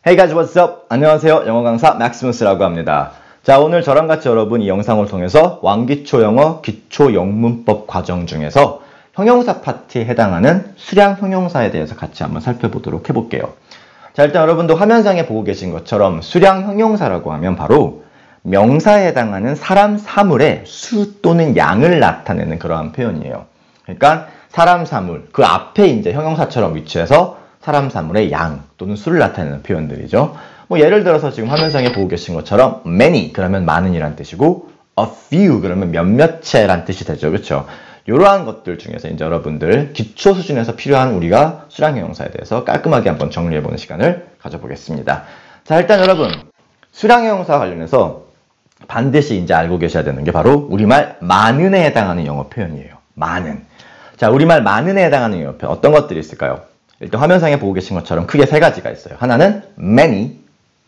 Hey guys, what's up? 안녕하세요. 영어 강사 맥시무스라고 합니다. 자, 오늘 저랑 같이 여러분 이 영상을 통해서 왕기초 영어 기초 영문법 과정 중에서 형용사 파트에 해당하는 수량 형용사에 대해서 같이 한번 살펴보도록 해볼게요. 자, 일단 여러분도 화면상에 보고 계신 것처럼 수량 형용사라고 하면 바로 명사에 해당하는 사람, 사물의 수 또는 양을 나타내는 그러한 표현이에요. 그러니까 사람, 사물, 그 앞에 이제 형용사처럼 위치해서 사람, 사물의 양 또는 수를 나타내는 표현들이죠. 뭐 예를 들어서 지금 화면상에 보고 계신 것처럼 many 그러면 많은이란 뜻이고 a few 그러면 몇몇체란 뜻이 되죠. 그렇죠? 이러한 것들 중에서 이제 여러분들 기초 수준에서 필요한 우리가 수량 형용사에 대해서 깔끔하게 한번 정리해보는 시간을 가져보겠습니다. 자, 일단 여러분 수량 형용사와 관련해서 반드시 이제 알고 계셔야 되는 게 바로 우리말 많은에 해당하는 영어 표현이에요. 많은. 자, 우리말 많은에 해당하는 영어 표현 어떤 것들이 있을까요? 일단 화면상에 보고 계신 것처럼 크게 세 가지가 있어요. 하나는 many,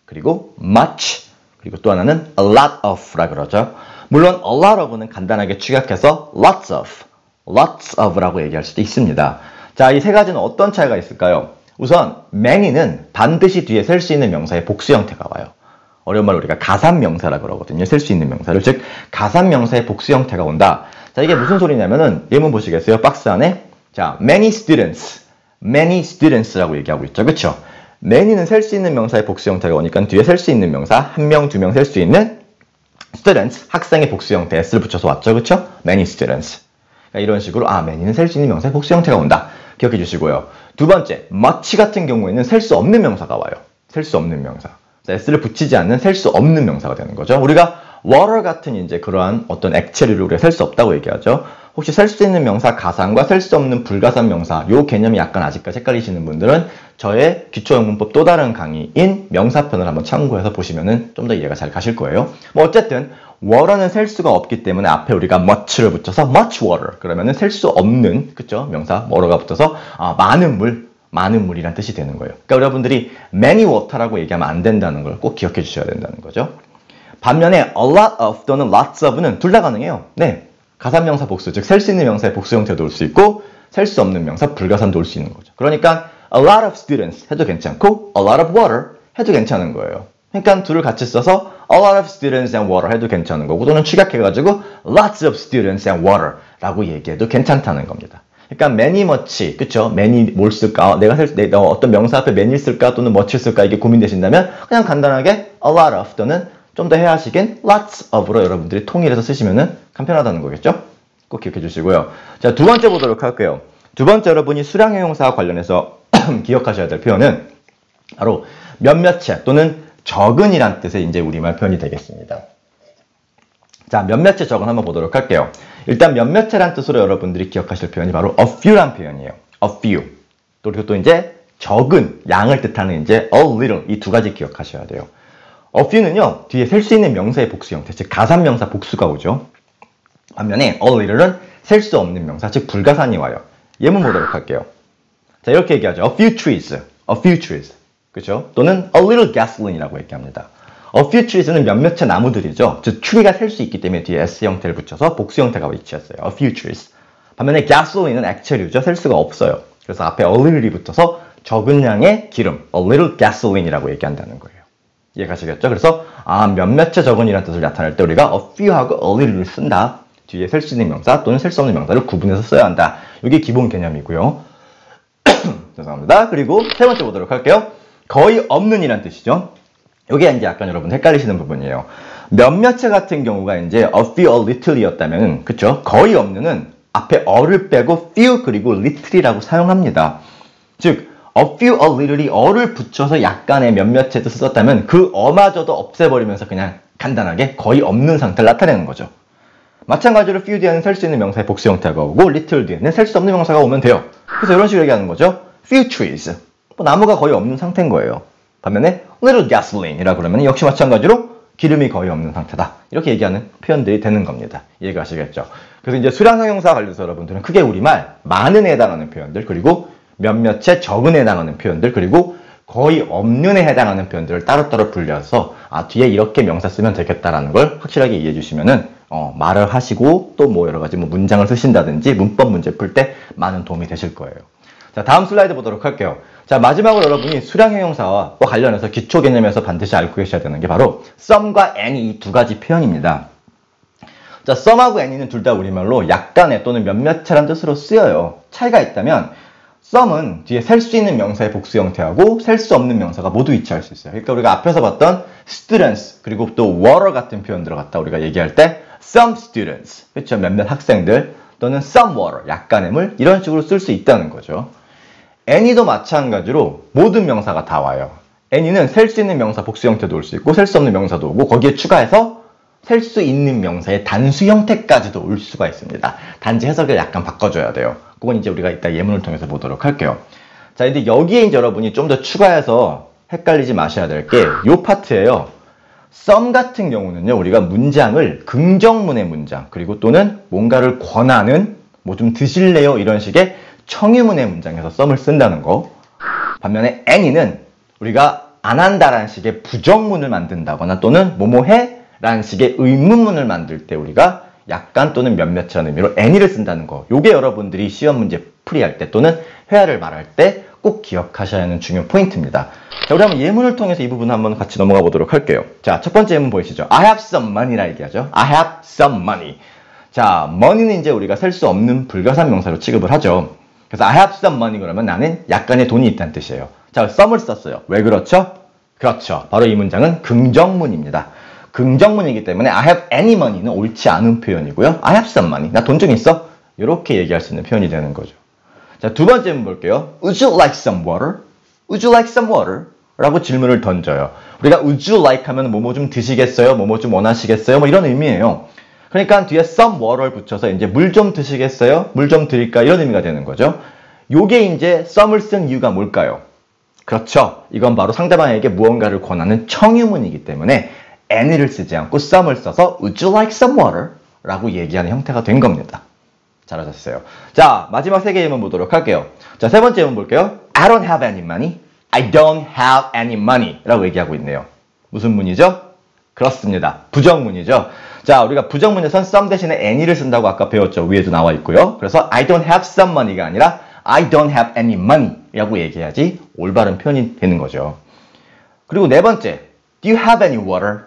그리고 much, 그리고 또 하나는 a lot of라 그러죠. 물론 a lot of는 간단하게 축약해서 lots of라고 얘기할 수도 있습니다. 자, 이 세 가지는 어떤 차이가 있을까요? 우선 many는 반드시 뒤에 셀 수 있는 명사의 복수 형태가 와요. 어려운 말로 우리가 가산명사라 그러거든요. 셀 수 있는 명사를. 즉 가산명사의 복수 형태가 온다. 자, 이게 무슨 소리냐면은 예문 보시겠어요? 박스 안에 자, many students라고 얘기하고 있죠. 그쵸? many는 셀 수 있는 명사의 복수 형태가 오니까 뒤에 셀 수 있는 명사, 한 명, 두 명 셀 수 있는 students, 학생의 복수 형태 s를 붙여서 왔죠. 그쵸? many students. 그러니까 이런 식으로 many는 셀 수 있는 명사의 복수 형태가 온다. 기억해 주시고요. 두 번째, much 같은 경우에는 셀 수 없는 명사가 와요. 셀 수 없는 명사. s를 붙이지 않는 셀 수 없는 명사가 되는 거죠. 우리가 water 같은 이제 그러한 어떤 액체류를 우리가 셀 수 없다고 얘기하죠. 혹시 셀 수 있는 명사 가산과 셀 수 없는 불가산 명사 요 개념이 약간 아직까지 헷갈리시는 분들은 저의 기초영문법 또 다른 강의인 명사편을 한번 참고해서 보시면은 좀 더 이해가 잘 가실 거예요. 뭐 어쨌든 water는 셀 수가 없기 때문에 앞에 우리가 much를 붙여서 much water 그러면은 셀 수 없는 그쵸 명사 뭐로가 붙어서 많은 물이란 뜻이 되는 거예요. 그러니까 여러분들이 many water라고 얘기하면 안 된다는 걸 꼭 기억해 주셔야 된다는 거죠. 반면에 a lot of 또는 lots of는 둘 다 가능해요. 네. 가산명사 복수, 즉 셀 수 있는 명사의 복수 형태도 올 수 있고 셀 수 없는 명사 불가산도 올 수 있는 거죠. 그러니까 a lot of students 해도 괜찮고 a lot of water 해도 괜찮은 거예요. 그러니까 둘을 같이 써서 a lot of students and water 해도 괜찮은 거고 또는 축약해가지고 lots of students and water 라고 얘기해도 괜찮다는 겁니다. 그러니까 many, much, 그쵸? many 뭘 쓸까? 내가 어떤 명사 앞에 many 쓸까? 또는 much 쓸까? 이게 고민되신다면 그냥 간단하게 a lot of 또는 좀 더 해하시긴 lots of로 여러분들이 통일해서 쓰시면은 간편하다는 거겠죠? 꼭 기억해 주시고요. 자, 두 번째 보도록 할게요. 두 번째 여러분이 수량 형용사와 관련해서 기억하셔야 될 표현은 바로 몇몇체 또는 적은이란 뜻의 이제 우리말 표현이 되겠습니다. 자, 몇몇체 적은 한번 보도록 할게요. 일단 몇몇체란 뜻으로 여러분들이 기억하실 표현이 바로 a few란 표현이에요. a few. 그리고 또 이제 적은, 양을 뜻하는 이제 a little 이 두 가지 기억하셔야 돼요. a few는요, 뒤에 셀 수 있는 명사의 복수 형태, 즉 가산명사 복수가 오죠. 반면에 a little은 셀 수 없는 명사, 즉 불가산이 와요. 예문 보도록 할게요. 자, 이렇게 얘기하죠. a few trees. 그죠? 또는 a little gasoline이라고 얘기합니다. a few trees는 몇몇의 나무들이죠. 즉 tree가 셀 수 있기 때문에 뒤에 s 형태를 붙여서 복수 형태가 위치했어요. a few trees. 반면에 gasoline은 액체류죠. 셀 수가 없어요. 그래서 앞에 a little이 붙어서 적은 양의 기름, a little gasoline이라고 얘기한다는 거예요. 이해가시겠죠? 그래서 몇몇의 적은이라는 뜻을 나타낼 때 우리가 a few하고 a little를 쓴다. 뒤에 셀 수 있는 명사 또는 셀 수 없는 명사를 구분해서 써야 한다. 이게 기본 개념이고요. 죄송합니다. 그리고 세 번째 보도록 할게요. 거의 없는이란 뜻이죠. 이게 이제 약간 여러분 헷갈리시는 부분이에요. 몇몇체 같은 경우가 이제 a few, a little이었다면, 그쵸? 거의 없는은 앞에 a를 빼고 few 그리고 little이라고 사용합니다. 즉, a few, a little이 a를 붙여서 약간의 몇몇체 뜻을 썼다면 그 어마저도 없애버리면서 그냥 간단하게 거의 없는 상태를 나타내는 거죠. 마찬가지로 few 뒤에는 셀 수 있는 명사의 복수 형태가 오고 little 뒤에는 셀 수 없는 명사가 오면 돼요. 그래서 이런 식으로 얘기하는 거죠. few trees. 나무가 거의 없는 상태인 거예요. 반면에 little gasoline이라 그러면 역시 마찬가지로 기름이 거의 없는 상태다. 이렇게 얘기하는 표현들이 되는 겁니다. 이해가 가시겠죠? 그래서 이제 수량 형용사 관련해서 여러분들은 크게 우리말 많은에 해당하는 표현들 그리고 몇몇에 적은에 해당하는 표현들 그리고 거의 없는에 해당하는 표현들을 따로따로 분류해서 뒤에 이렇게 명사 쓰면 되겠다라는 걸 확실하게 이해해 주시면은 말을 하시고 또 뭐 여러 가지 문장을 쓰신다든지 문법 문제 풀 때 많은 도움이 되실 거예요. 자, 다음 슬라이드 보도록 할게요. 자, 마지막으로 여러분이 수량 형용사와 관련해서 기초 개념에서 반드시 알고 계셔야 되는 게 바로 some과 any 이 두 가지 표현입니다. 자, some하고 any는 둘 다 우리말로 약간의 또는 몇몇이라는 뜻으로 쓰여요. 차이가 있다면 some은 뒤에 셀 수 있는 명사의 복수 형태하고 셀 수 없는 명사가 모두 위치할 수 있어요. 그러니까 우리가 앞에서 봤던 students 그리고 또 water 같은 표현들을 갖다 우리가 얘기할 때 some students, 그렇죠? 몇몇 학생들 또는 some water, 약간의 물 이런 식으로 쓸 수 있다는 거죠. any도 마찬가지로 모든 명사가 다 와요. any는 셀 수 있는 명사 복수 형태도 올 수 있고 셀 수 없는 명사도 오고 거기에 추가해서 셀 수 있는 명사의 단수 형태까지도 올 수가 있습니다. 단지 해석을 약간 바꿔줘야 돼요. 그건 이제 우리가 이따 예문을 통해서 보도록 할게요. 자, 근데 여기에 이제 여러분이 좀 더 추가해서 헷갈리지 마셔야 될 게 요 파트예요. some 같은 경우는요, 우리가 문장을 긍정문의 문장, 그리고 또는 뭔가를 권하는, 뭐 좀 드실래요? 이런 식의 청유문의 문장에서 some을 쓴다는 거. 반면에 any는 우리가 안 한다라는 식의 부정문을 만든다거나 또는 뭐뭐해? 라는 식의 의문문을 만들 때 우리가 약간 또는 몇몇이라는 의미로 any를 쓴다는 거. 요게 여러분들이 시험 문제 풀이할 때 또는 회화를 말할 때 꼭 기억하셔야 하는 중요 포인트입니다. 자, 우리 한번 예문을 통해서 이 부분 한번 같이 넘어가 보도록 할게요. 자, 첫 번째 예문 보이시죠? I have some money라 얘기하죠. I have some money. 자, money는 이제 우리가 셀 수 없는 불가산 명사로 취급을 하죠. 그래서 I have some money 그러면 나는 약간의 돈이 있다는 뜻이에요. 자, some을 썼어요. 왜 그렇죠? 그렇죠. 바로 이 문장은 긍정문입니다. 긍정문이기 때문에 I have any money는 옳지 않은 표현이고요. I have some money. 나 돈 좀 있어? 이렇게 얘기할 수 있는 표현이 되는 거죠. 자, 두 번째 문제 볼게요. Would you like some water? Would you like some water? 라고 질문을 던져요. 우리가 would you like 하면 뭐뭐 좀 드시겠어요? 뭐뭐 좀 원하시겠어요? 뭐 이런 의미예요. 그러니까 뒤에 some water를 붙여서 이제 물 좀 드시겠어요? 물 좀 드릴까? 이런 의미가 되는 거죠. 요게 이제 some을 쓴 이유가 뭘까요? 그렇죠. 이건 바로 상대방에게 무언가를 권하는 청유문이기 때문에 any를 쓰지 않고 some을 써서 Would you like some water? 라고 얘기하는 형태가 된 겁니다. 잘하셨어요. 자, 마지막 세 개 예문 보도록 할게요. 자, 세 번째 예문 볼게요. I don't have any money. I don't have any money. 라고 얘기하고 있네요. 무슨 문이죠? 그렇습니다. 부정문이죠. 자, 우리가 부정문에선 some 대신에 any를 쓴다고 아까 배웠죠. 위에도 나와 있고요. 그래서 I don't have some money가 아니라 I don't have any money 라고 얘기해야지 올바른 표현이 되는 거죠. 그리고 네 번째, Do you have any water?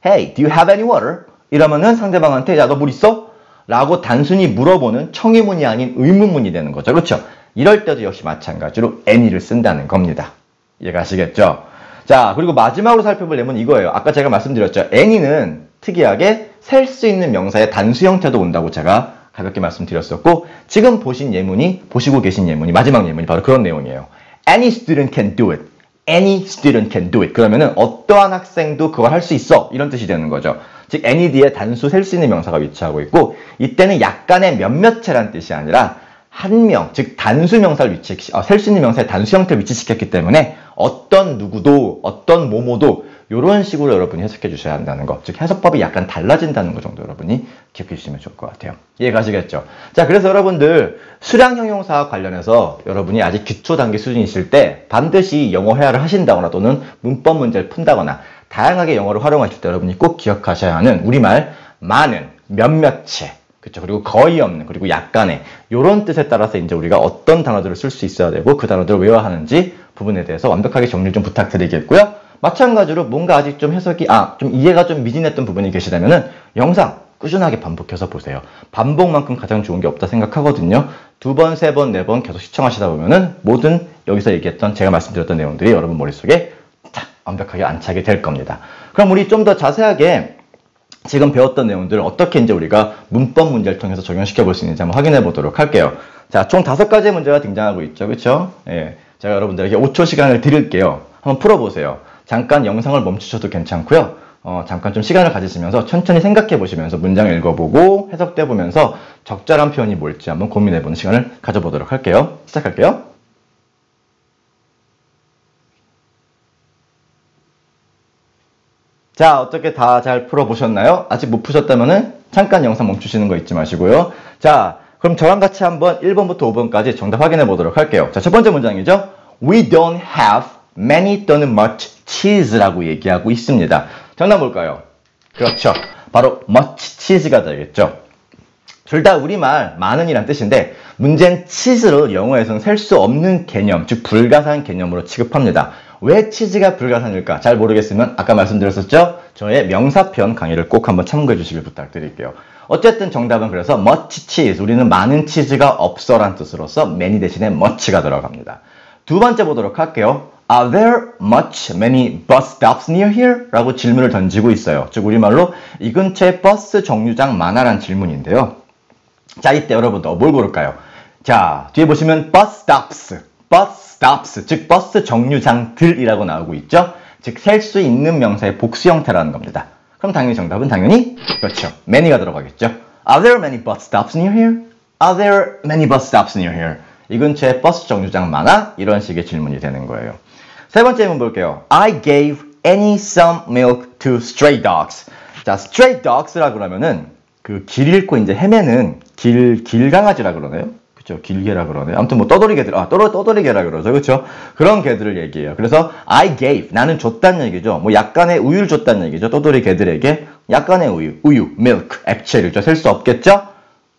Hey, do you have any water? 이러면은 상대방한테 야, 너 물 있어? 라고 단순히 물어보는 청의문이 아닌 의문문이 되는 거죠. 그렇죠? 이럴 때도 역시 마찬가지로 any를 쓴다는 겁니다. 이해가시겠죠? 자, 그리고 마지막으로 살펴볼 예문은 이거예요. 아까 제가 말씀드렸죠. any는 특이하게 셀 수 있는 명사의 단수 형태도 온다고 제가 가볍게 말씀드렸었고, 지금 보시고 계신 예문이, 마지막 예문이 바로 그런 내용이에요. Any student can do it. Any student can do it. 그러면은 어떠한 학생도 그걸 할 수 있어. 이런 뜻이 되는 거죠. 즉, any 뒤에 단수 셀 수 있는 명사가 위치하고 있고, 이때는 약간의 몇몇이라는 뜻이 아니라 한 명, 즉 단수 명사를 셀 수 있는 명사의 단수 형태를 위치시켰기 때문에 어떤 누구도, 어떤 뭐뭐도 이런 식으로 여러분이 해석해 주셔야 한다는 거. 즉, 해석법이 약간 달라진다는 거 정도 여러분이 기억해 주시면 좋을 것 같아요. 이해가시겠죠? 자, 그래서 여러분들 수량 형용사와 관련해서 여러분이 아직 기초 단계 수준이실 때 반드시 영어 회화를 하신다거나 또는 문법 문제를 푼다거나 다양하게 영어를 활용하실 때 여러분이 꼭 기억하셔야 하는 우리말 많은, 몇몇의, 그렇죠? 그리고 거의 없는, 그리고 약간의 이런 뜻에 따라서 이제 우리가 어떤 단어들을 쓸 수 있어야 되고 그 단어들을 외워야 하는지 부분에 대해서 완벽하게 정리를 좀 부탁드리겠고요. 마찬가지로 뭔가 아직 좀 해석이, 좀 이해가 좀 미진했던 부분이 계시다면은 영상 꾸준하게 반복해서 보세요. 반복만큼 가장 좋은 게 없다 생각하거든요. 2번, 3번, 4번 계속 시청하시다 보면은 모든 여기서 얘기했던 제가 말씀드렸던 내용들이 여러분 머릿속에 딱 완벽하게 안착이 될 겁니다. 그럼 우리 좀 더 자세하게 지금 배웠던 내용들을 어떻게 이제 우리가 문법 문제를 통해서 적용시켜 볼 수 있는지 한번 확인해 보도록 할게요. 자, 총 5가지의 문제가 등장하고 있죠. 그렇죠? 예. 제가 여러분들에게 5초 시간을 드릴게요. 한번 풀어보세요. 잠깐 영상을 멈추셔도 괜찮고요. 잠깐 좀 시간을 가지시면서 천천히 생각해 보시면서 문장을 읽어보고 해석돼 보면서 적절한 표현이 뭘지 한번 고민해 보는 시간을 가져보도록 할게요. 시작할게요. 자, 어떻게 다 잘 풀어보셨나요? 아직 못 푸셨다면은 잠깐 영상 멈추시는 거 잊지 마시고요. 자, 그럼 저랑 같이 한번 1번부터 5번까지 정답 확인해 보도록 할게요. 자, 첫 번째 문장이죠. We don't have many 또는 much cheese라고 얘기하고 있습니다. 정답 뭘까요? 그렇죠. 바로 much cheese가 되겠죠. 둘 다 우리말 많은이란 뜻인데 문제는 치즈를 영어에서는 셀 수 없는 개념, 즉 불가산 개념으로 취급합니다. 왜 치즈가 불가산일까? 잘 모르겠으면 아까 말씀드렸었죠? 저의 명사편 강의를 꼭 한번 참고해 주시길 부탁드릴게요. 어쨌든 정답은 그래서 much cheese, 우리는 많은 치즈가 없어란 뜻으로서 many 대신에 much가 들어갑니다. 두 번째 보도록 할게요. Are there many bus stops near here? 라고 질문을 던지고 있어요. 즉 우리말로 이 근처에 버스 정류장 많아란 질문인데요. 자, 이때 여러분들 뭘 고를까요? 자, 뒤에 보시면 bus stops, 즉 버스 정류장들이라고 나오고 있죠. 즉 셀 수 있는 명사의 복수 형태라는 겁니다. 그럼 당연히 정답은 그렇죠. many가 들어가겠죠. Are there many bus stops near here? Are there many bus stops near here? 이 근처에 버스 정류장 많아? 이런 식의 질문이 되는 거예요. 세 번째 질문 볼게요. I gave Annie some milk to stray dogs. 자, stray dogs라 그러면은 그 길 잃고 이제 헤매는 길 강아지라 그러네요. 그렇죠. 길개라 그러네요. 아무튼 뭐 떠돌이 개들, 떠돌이 개라 그러죠. 그렇죠. 그런 개들을 얘기해요. 그래서 I gave, 나는 줬다는 얘기죠. 뭐 약간의 우유를 줬다는 얘기죠. 떠돌이 개들에게 약간의 우유, milk, 액체를 셀 수 없겠죠.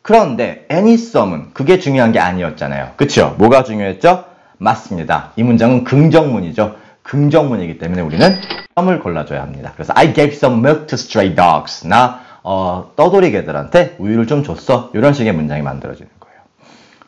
그런데 any some은 그게 중요한 게 아니었잖아요. 그렇죠. 뭐가 중요했죠? 맞습니다. 이 문장은 긍정문이죠. 긍정문이기 때문에 우리는 some을 골라줘야 합니다. 그래서 I gave some milk to stray dogs. 나 떠돌이 개들한테 우유를 좀 줬어. 이런 식의 문장이 만들어지는 거예요.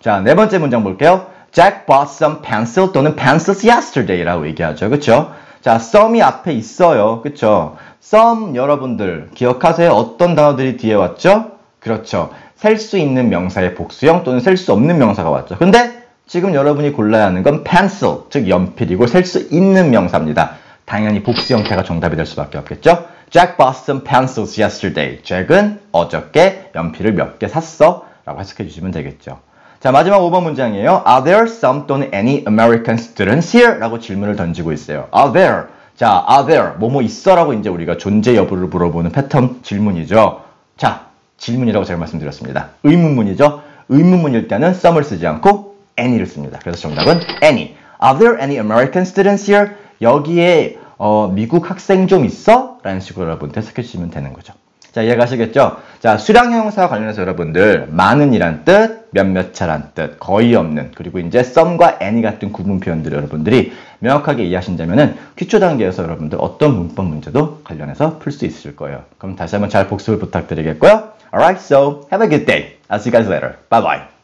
자, 네 번째 문장 볼게요. Jack bought some pencil 또는 pencils yesterday라고 얘기하죠. 그렇죠? 자, some이 앞에 있어요. 그렇죠? some 여러분들 기억하세요? 어떤 단어들이 뒤에 왔죠? 그렇죠. 셀 수 있는 명사의 복수형 또는 셀 수 없는 명사가 왔죠. 근데 지금 여러분이 골라야 하는 건 pencil, 즉 연필이고 셀 수 있는 명사입니다. 당연히 복수 형태가 정답이 될 수밖에 없겠죠. Jack bought some pencils yesterday. 잭은 어저께 연필을 몇 개 샀어 라고 해석해 주시면 되겠죠. 자, 마지막 5번 문장이에요. Are there some 또는 any American students here? 라고 질문을 던지고 있어요. Are there? 자, are there? 뭐뭐 있어? 라고 이제 우리가 존재 여부를 물어보는 패턴 질문이죠. 자, 질문이라고 제가 말씀드렸습니다. 의문문이죠. 의문문일 때는 some을 쓰지 않고 any를 씁니다. 그래서 정답은 any. Are there any American students here? 여기에 미국 학생 좀 있어? 라는 식으로 여러분들 해석해 주시면 되는 거죠. 자, 이해가시겠죠? 자, 수량 형용사와 관련해서 여러분들 많은이란 뜻, 몇몇 차란 뜻, 거의 없는, 그리고 이제 some과 any 같은 구분 표현들을 여러분들이 명확하게 이해하신다면은 기초 단계에서 여러분들 어떤 문법 문제도 관련해서 풀 수 있을 거예요. 그럼 다시 한번 잘 복습을 부탁드리겠고요. Alright, so have a good day. I'll see you guys later. Bye bye.